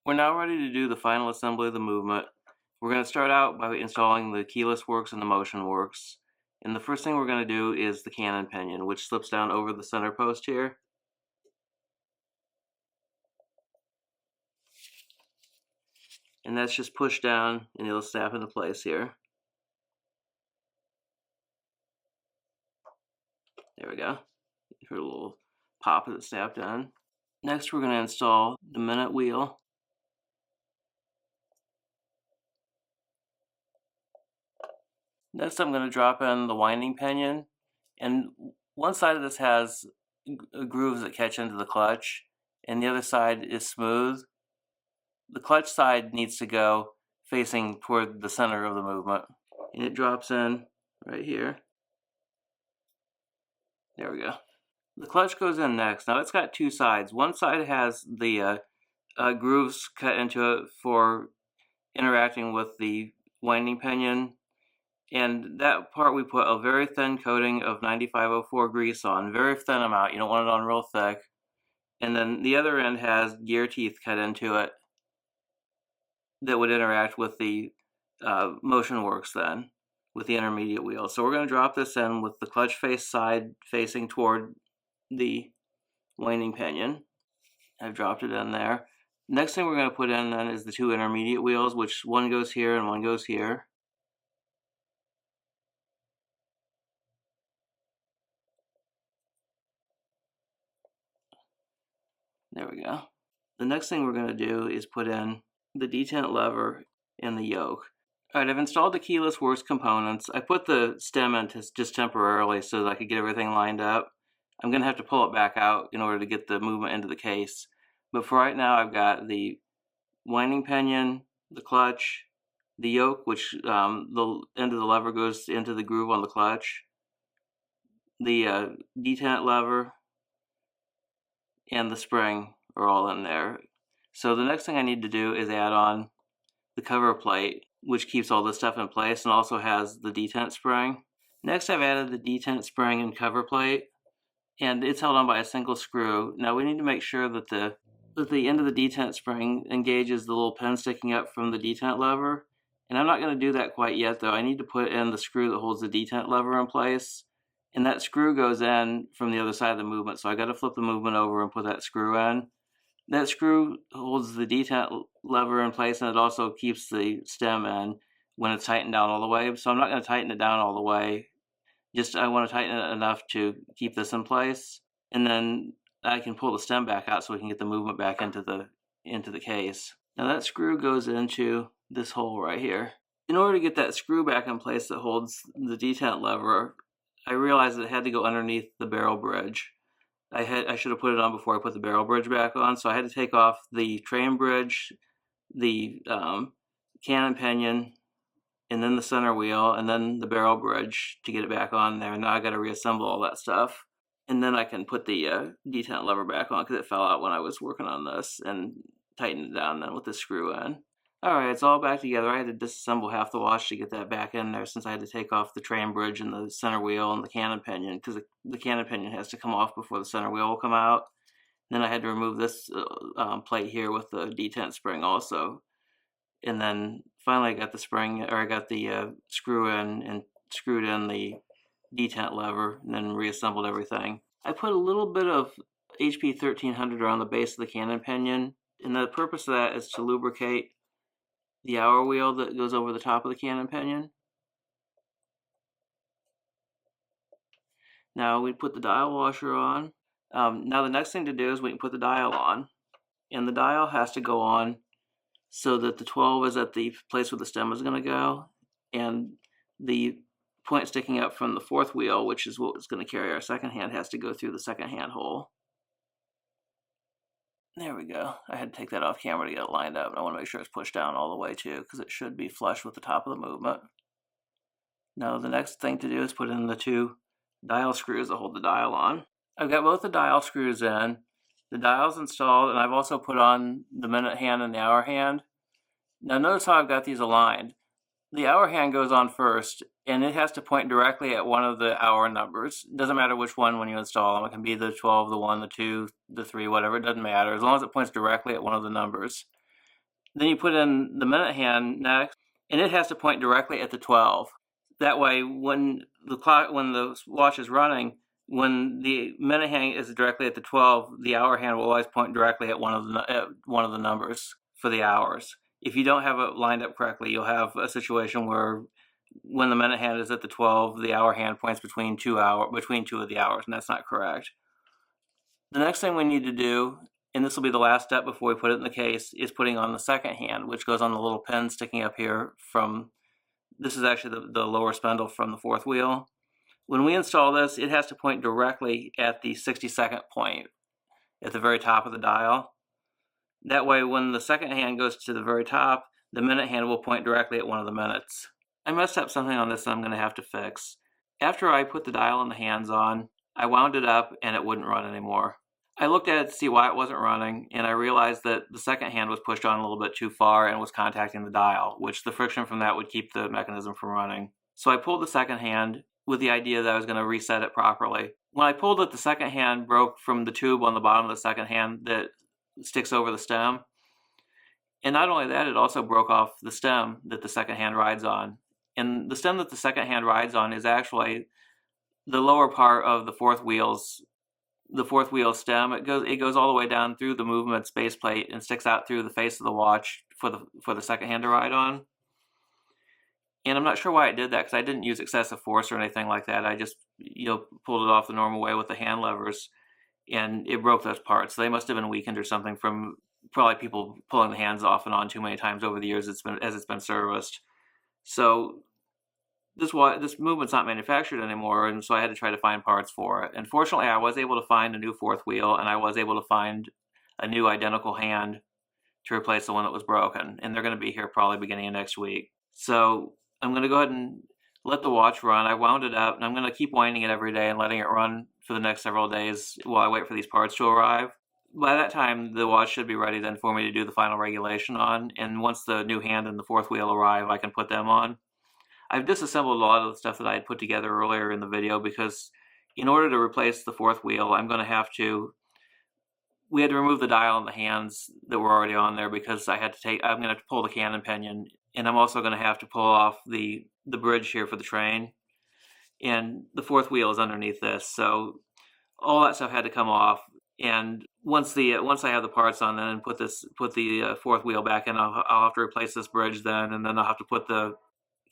We're now ready to do the final assembly of the movement. We're going to start out by installing the keyless works and the motion works. And the first thing we're going to do is the cannon pinion, which slips down over the center post here. And that's just pushed down and it'll snap into place here. There we go. You heard a little pop as it snapped in. Next we're going to install the minute wheel. Next I'm going to drop in the winding pinion, and one side of this has grooves that catch into the clutch and the other side is smooth. The clutch side needs to go facing toward the center of the movement, and it drops in right here. There we go. The clutch goes in next. Now it's got two sides. One side has the grooves cut into it for interacting with the winding pinion, and that part we put a very thin coating of 9504 grease on, very thin amount. You don't want it on real thick. And then the other end has gear teeth cut into it that would interact with the motion works then, with the intermediate wheel. So we're going to drop this in with the clutch face side facing toward the winding pinion. I've dropped it in there. Next thing we're going to put in then is the two intermediate wheels, which one goes here and one goes here. There we go. The next thing we're going to do is put in the detent lever and the yoke. Alright, I've installed the keyless works components. I put the stem in just temporarily so that I could get everything lined up. I'm going to have to pull it back out in order to get the movement into the case. But for right now I've got the winding pinion, the clutch, the yoke, which the end of the lever goes into the groove on the clutch, the detent lever, and the spring are all in there. So the next thing I need to do is add on the cover plate, which keeps all this stuff in place and also has the detent spring. Next I've added the detent spring and cover plate, and it's held on by a single screw. Now we need to make sure that the end of the detent spring engages the little pin sticking up from the detent lever, and I'm not going to do that quite yet though. I need to put in the screw that holds the detent lever in place, and that screw goes in from the other side of the movement, so I got to flip the movement over and put that screw in. That screw holds the detent lever in place, and it also keeps the stem in when it's tightened down all the way. So I'm not going to tighten it down all the way. Just I want to tighten it enough to keep this in place, and then I can pull the stem back out so we can get the movement back into the case. Now that screw goes into this hole right here. In order to get that screw back in place that holds the detent lever, I realized that it had to go underneath the barrel bridge. I should have put it on before I put the barrel bridge back on, so I had to take off the train bridge, the cannon pinion, and then the center wheel, and then the barrel bridge to get it back on there. Now I got to reassemble all that stuff, and then I can put the detent lever back on because it fell out when I was working on this, and tighten it down then with the screw in. Alright, it's all back together. I had to disassemble half the watch to get that back in there since I had to take off the train bridge and the center wheel and the cannon pinion, because the cannon pinion has to come off before the center wheel will come out. Then I had to remove this plate here with the detent spring also. And then finally I got the screw in and screwed in the detent lever and then reassembled everything. I put a little bit of HP 1300 around the base of the cannon pinion, and the purpose of that is to lubricate the hour wheel that goes over the top of the cannon pinion. Now we put the dial washer on. Now the next thing to do is we can put the dial on, and the dial has to go on so that the 12 is at the place where the stem is going to go, and the point sticking up from the fourth wheel, which is what is going to carry our second hand, has to go through the second hand hole. There we go. I had to take that off camera to get it lined up, and I want to make sure it's pushed down all the way too, because it should be flush with the top of the movement. Now the next thing to do is put in the two dial screws that hold the dial on. I've got both the dial screws in, the dial's installed, and I've also put on the minute hand and the hour hand. Now notice how I've got these aligned. The hour hand goes on first, and it has to point directly at one of the hour numbers. It doesn't matter which one when you install them. It can be the 12, the 1, the 2, the 3, whatever. It doesn't matter, as long as it points directly at one of the numbers. Then you put in the minute hand next, and it has to point directly at the 12. That way, when the watch is running, when the minute hand is directly at the 12, the hour hand will always point directly at one of the numbers for the hours. If you don't have it lined up correctly, you'll have a situation where when the minute hand is at the 12, the hour hand points between two of the hours, and that's not correct. The next thing we need to do, and this will be the last step before we put it in the case, is putting on the second hand, which goes on the little pin sticking up here from, this is actually the lower spindle from the fourth wheel. When we install this, it has to point directly at the 60-second point at the very top of the dial. That way, when the second hand goes to the very top, the minute hand will point directly at one of the minutes. I messed up something on this that I'm going to have to fix. After I put the dial and the hands on, I wound it up and it wouldn't run anymore. I looked at it to see why it wasn't running, and I realized that the second hand was pushed on a little bit too far and was contacting the dial, which the friction from that would keep the mechanism from running. So I pulled the second hand with the idea that I was going to reset it properly. When I pulled it, the second hand broke from the tube on the bottom of the second hand that sticks over the stem. And not only that, it also broke off the stem that the second hand rides on. And the stem that the second hand rides on is actually the lower part of the fourth wheel stem. It goes all the way down through the movement's base plate and sticks out through the face of the watch for the second hand to ride on. And I'm not sure why it did that, because I didn't use excessive force or anything like that. I just pulled it off the normal way with the hand levers, and it broke those parts. So they must have been weakened or something from probably people pulling the hands off and on too many times over the years as it's been serviced. So this movement's not manufactured anymore, and so I had to try to find parts for it. And fortunately, I was able to find a new fourth wheel, and I was able to find a new identical hand to replace the one that was broken. And they're going to be here probably beginning of next week. So I'm going to go ahead and let the watch run. I wound it up, and I'm going to keep winding it every day and letting it run for the next several days while I wait for these parts to arrive. By that time, the watch should be ready then for me to do the final regulation on, and once the new hand and the fourth wheel arrive, I can put them on. I've disassembled a lot of the stuff that I had put together earlier in the video, because in order to replace the fourth wheel, we had to remove the dial and the hands that were already on there, because I'm going to have to pull the cannon pinion, and I'm also going to have to pull off the bridge here for the train, and the fourth wheel is underneath this, so all that stuff had to come off. And once I have the parts on, then and put the fourth wheel back in, I'll have to replace this bridge then, and then I'll have to put the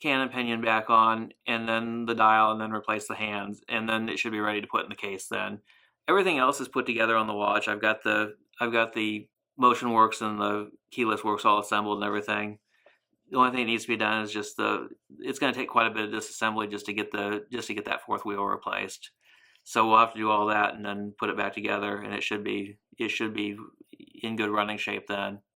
cannon pinion back on, and then the dial, and then replace the hands, and then it should be ready to put in the case then. Everything else is put together on the watch. I've got the motion works and the keyless works all assembled and everything. The only thing that needs to be done is just it's going to take quite a bit of disassembly just to get that fourth wheel replaced. So we'll have to do all that and then put it back together, and it should be in good running shape then.